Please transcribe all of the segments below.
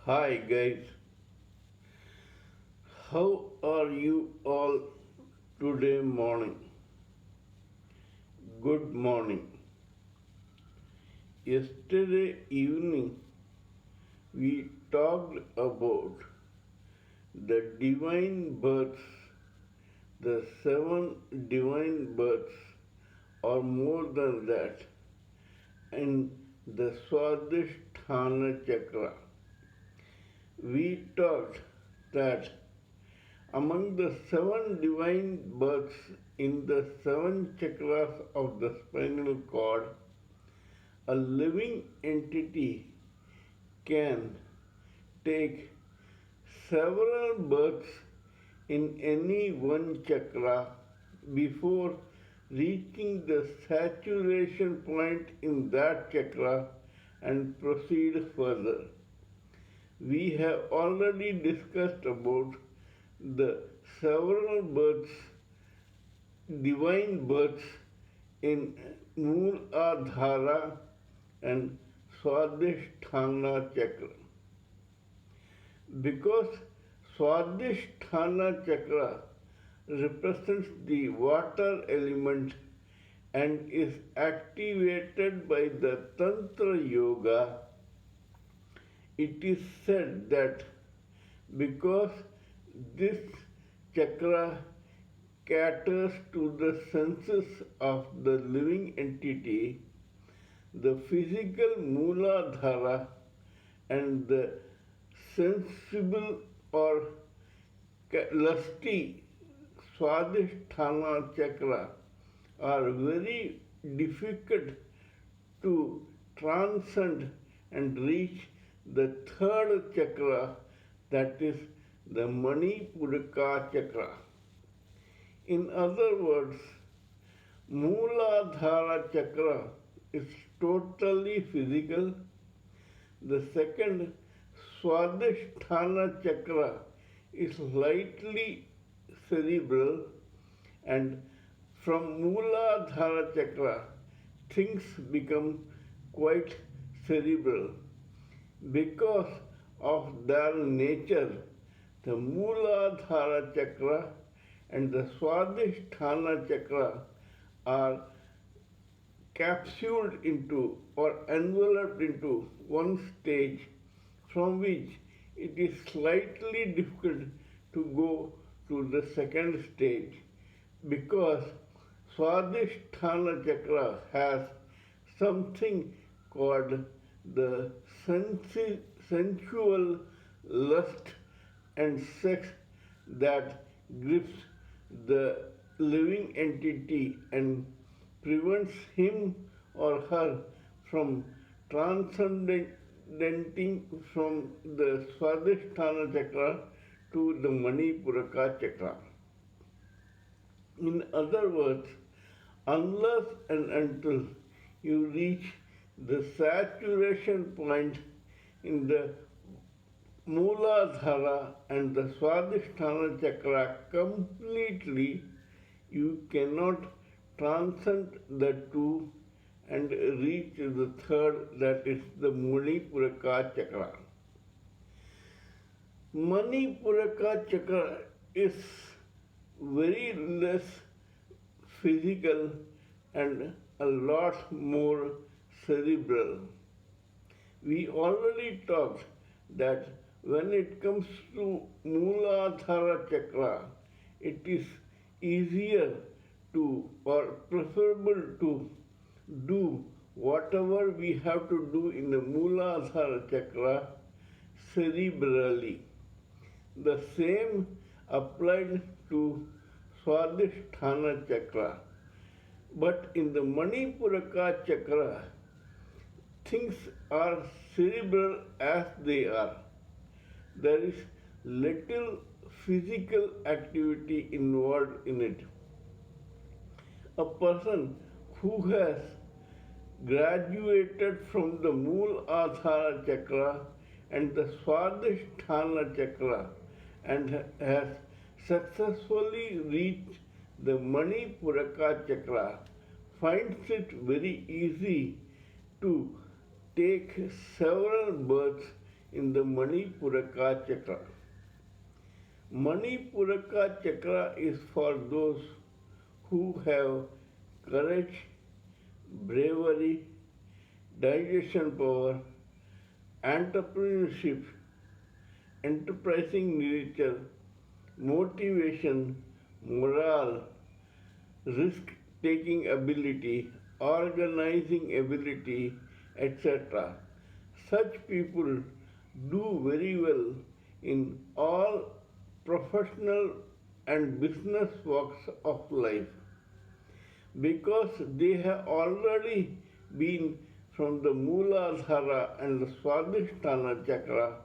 Hi guys, how are you all today morning? Good morning. Yesterday evening we talked about the divine births, the seven divine births or more than that in the Swadhisthana chakra. We talked that among the seven divine births in the seven chakras of the spinal cord, a living entity can take several births in any one chakra before reaching the saturation point in that chakra and proceed further. We have already discussed about the several births, divine births in Mooladhara and Swadhisthana chakra. Because Swadhisthana chakra represents the water element and is activated by the Tantra Yoga, it is said that because this chakra caters to the senses of the living entity, the physical Mooladhara and the sensible or lusty Swadhisthana chakra are very difficult to transcend and reach the third chakra, that is the Manipuraka chakra. In other words, Mooladhara chakra is totally physical. The second Swadhisthana chakra is slightly cerebral, and from Mooladhara chakra things become quite cerebral. Because of their nature, the Mooladhara chakra and the Swadhisthana chakra are capsuled into or enveloped into one stage from which it is slightly difficult to go to the second stage, because Swadhisthana chakra has something called the sensual lust and sex that grips the living entity and prevents him or her from transcending from the Swadhisthana chakra to the Manipuraka chakra. In other words, unless and until you reach the saturation point in the Mooladhara and the Swadhisthana chakra completely, you cannot transcend the two and reach the third, that is the Manipuraka chakra. Manipuraka chakra is very less physical and a lot more cerebral. We already talked that when it comes to Mooladhara chakra, it is easier to or preferable to do whatever we have to do in the Mooladhara chakra cerebrally. The same applied to Swadhisthana chakra. But in the Manipuraka chakra, things are cerebral as they are. There is little physical activity involved in it. A person who has graduated from the Mooladhara chakra and the Swadhisthana chakra and has successfully reached the Manipuraka chakra finds it very easy to take several births in the Manipuraka chakra. Manipuraka chakra is for those who have courage, bravery, digestion power, entrepreneurship, enterprising nature, motivation, morale, risk taking ability, organizing ability, etc. Such people do very well in all professional and business walks of life because they have already been from the Mooladhara and the Swadhisthana chakra.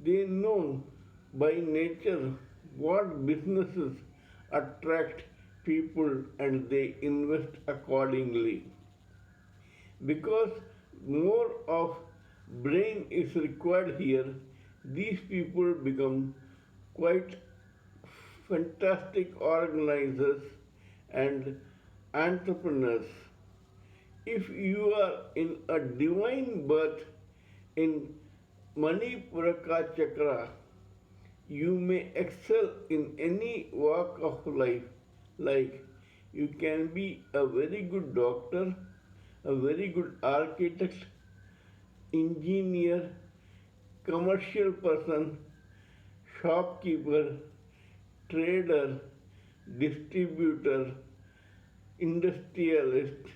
They know by nature what businesses attract people and they invest accordingly. Because more of brain is required here, these people become quite fantastic organizers and entrepreneurs. If you are in a divine birth in Manipuraka chakra, you may excel in any walk of life. Like you can be a very good doctor, a very good architect, engineer, commercial person, shopkeeper, trader, distributor, industrialist,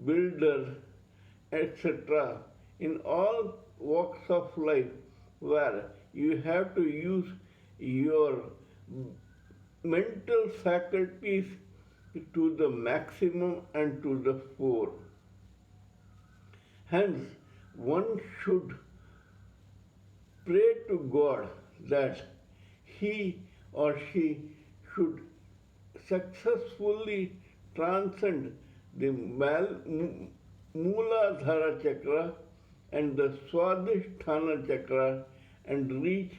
builder, etc. in all walks of life where you have to use your mental faculties to the maximum and to the fore. Hence, one should pray to God that he or she should successfully transcend the Mooladhara chakra and the Swadhisthana chakra and reach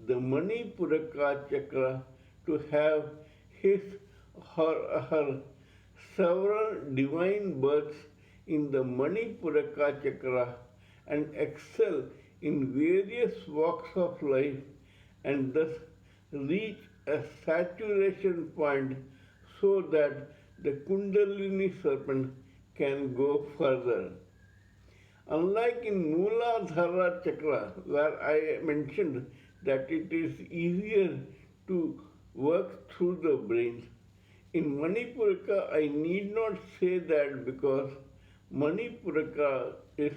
the Manipuraka chakra to have his or her several divine births in the Manipuraka chakra and excel in various walks of life and thus reach a saturation point so that the Kundalini serpent can go further. Unlike in Mooladhara chakra, where I mentioned that it is easier to work through the brain, in Manipuraka I need not say that because Manipuraka is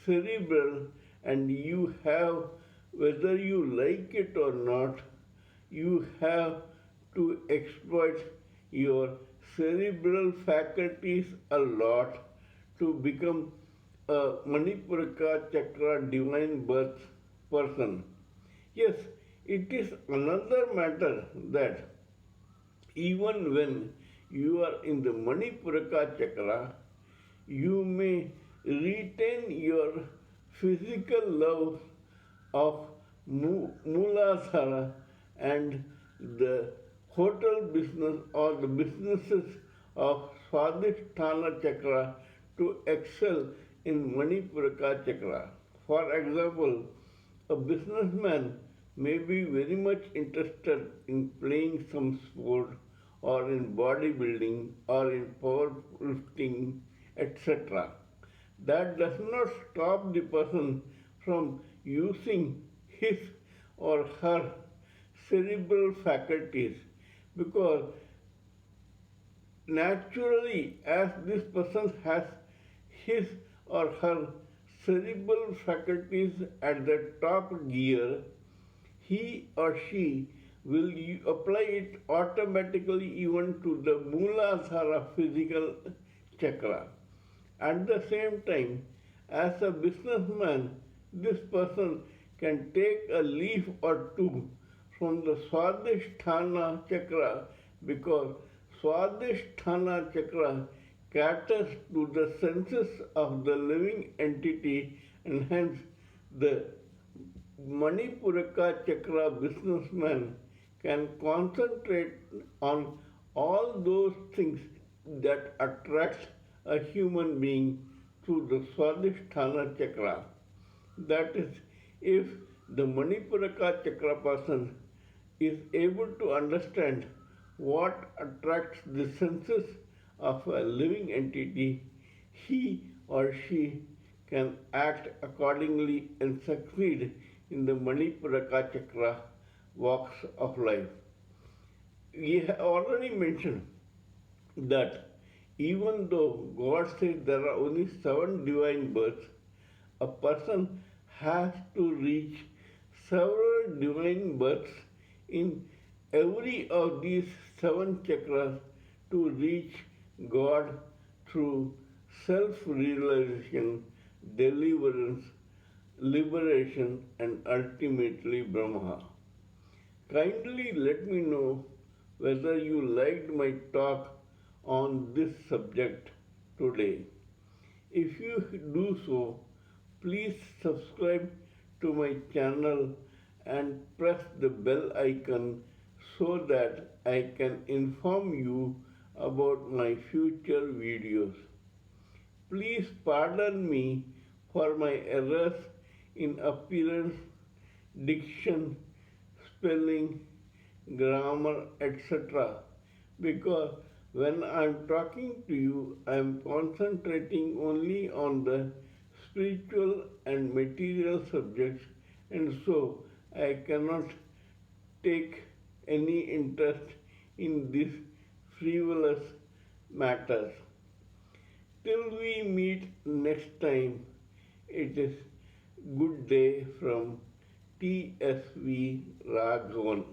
cerebral and you have, whether you like it or not, you have to exploit your cerebral faculties a lot to become a Manipuraka chakra divine birth person. Yes, it is another matter that even when you are in the Manipuraka chakra, you may retain your physical love of Mooladhara and the hotel business or the businesses of Swadhisthana chakra to excel in Manipuraka chakra. For example, a businessman may be very much interested in playing some sport or in bodybuilding or in powerlifting, etc. That does not stop the person from using his or her cerebral faculties because naturally as this person has his or her cerebral faculties at the top gear, he or she will apply it automatically even to the Mooladhara physical chakra. At the same time, as a businessman, this person can take a leaf or two from the Swadhisthana chakra because Swadhisthana chakra caters to the senses of the living entity and hence the Manipuraka chakra businessman can concentrate on all those things that attract a human being through the Swadhisthana chakra. That is, if the Manipuraka chakra person is able to understand what attracts the senses of a living entity, he or she can act accordingly and succeed in the Manipuraka chakra walks of life. We have already mentioned that even though God says there are only 7 divine births, a person has to reach several divine births in every of these 7 chakras to reach God through self realization, deliverance, liberation, and ultimately Brahma. Kindly let me know whether you liked my talk on this subject today. If you do so, please subscribe to my channel and press the bell icon so that I can inform you about my future videos. Please pardon me for my errors in appearance, diction, spelling, grammar, etc. Because when I'm talking to you, I'm concentrating only on the spiritual and material subjects, and so I cannot take any interest in these frivolous matters. Till we meet next time, it is good day from TSV Raghavan.